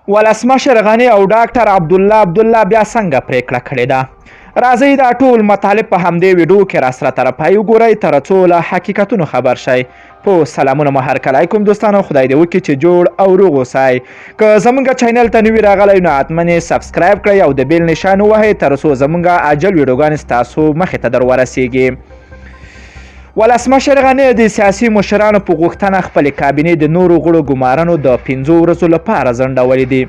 ولسمشر غني او ډاکټر عبدالله بیا څنګه پریکړه کړې ده؟ راځئ دا ټول مطالب په همدې ویډیو کې راسره طرفه وګورئ تر څو له حقیقتونو خبر شئ. په سلامونه مو هرکلی کوم دوستانو، خدای دې وکړي چې جوړ او روغ اوسئ. که زموږ چینل ته نوي راغلی نو حتما یې سبسکرایب کړئ او د بیل نشان ووهئ تر څو زموږ عاجل ویډیوګانې ستاسو مخې ته در ورسیږي. ولسمشر غني د سیاسي مشرانو په غوښتنه خپلې کابینې د نورو غړو ګمارنو د 5 ورځو لپاره ځنډولې دي.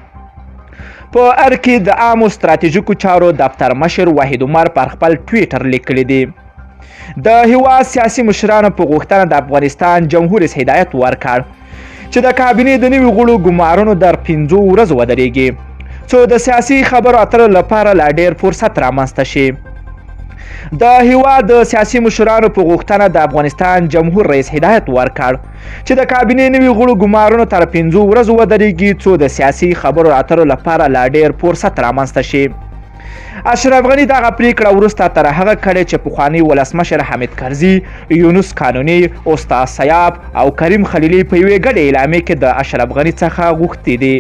په ارکې د عامو ستراتیژیکو چارو دفتر مشر وحید عمر پر خپل ټویټر لیکلی دی: د هیواد سیاسي مشرانو په غوښتنه د افغانستان جمهور رئیس هدایت ورکړ چې د کابینې د نوي غړو ګمارنو در 5 ورځو ودرېږي څو د سیاسي خبرو اترو لپاره لا ډېر فرصت رامنځته شي. د هیواد د سیاسي مشرانو په غوښتنه د افغانستان جمهور رئیس هدایت ورکړ چې د کابینې نوي غړو ګمارنو تر 5 ورځو ودرېږي څو د سیاسي خبرو اترو لپاره لا ډېر فرصت رامنځته شي. اشرف غني دغه پریکړه وروسته تر هغه کړې چې پخواني ولسمشر حامد کرزي، یونس قانوني، استاد سیاف او کریم خلیلي په یوې ګډې اعلامیې کې د اشرف غني څخه غوښتي دي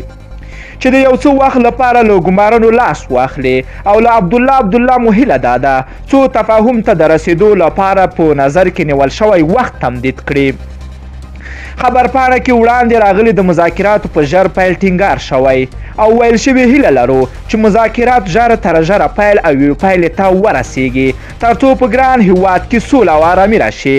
چې د یو څه وخت لپاره له ګمارنو لاس واخلي او له عبدالله مو هیله دا ده څو تفاهم ته د رسیدو لپاره په نظر کې نیول شوی وخت تمدید کړي. خبرپاڼه کې وړاندې راغلي د مذاکراتو په ژر پیل ټینګار شوی او ویل شوي هیله لرو چې مذاکرات ژر تر ژره پیل او پایلې ته ورسیږي تر څو په ګران هیواد کې سوله او ارامي راشي.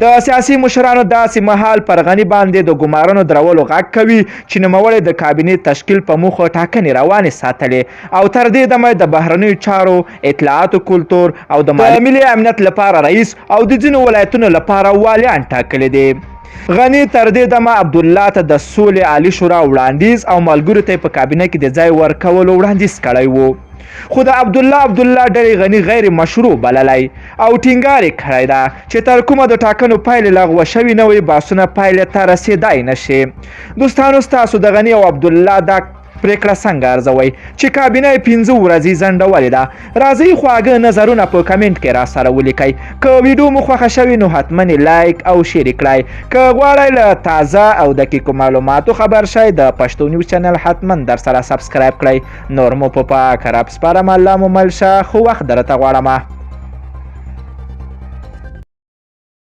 د سیاسي مشرانو داسې مهال پر غني باندې د ګمارنو درولو غږ کوي چې نوموړی د کابینې تشکیل په موخه ټاکنې روانې ساتلې او تر دې دمه د بهرنیو چارو، اطلاعاتو، کلتور او د ملي امنیت لپاره رئیس او د ځینو ولایتونو لپاره والیان ټاکلي دي. غني تر دې دمه عبدالله ته د سولې عالي شورا وړاندیز او ملګرو ته په کابینه کې د ځای ورکولو وړاندیز کړی و، خو د عبدالله ډلې غني غیر مشروع بللی او ټینګار یې کړی ده چې تر کومه د ټاکنو پایلې لغوه شوي نه وي بحثونه پایلې ته رسېدای نه شي. دوستانو، ستاسو د غني او عبدالله دا پریکړه څنګه ارزوئ چې کابینه یې 5 ورځې ځنډولې ده؟ راځئ خواږه نظرونه په کمنټ کې راسره ولیکئ. که ویډیو مو خوښه شوې نو حتما لایک او شیر کړئ. که غواړئ له تازه او دقیقو معلوماتو خبر شئ د پشتو نیوز چینل حتما در سره سبسکرایب کړئ. نور مو په پاک رب سپارم. الله مو مل شه، خو وخت درته غواړم.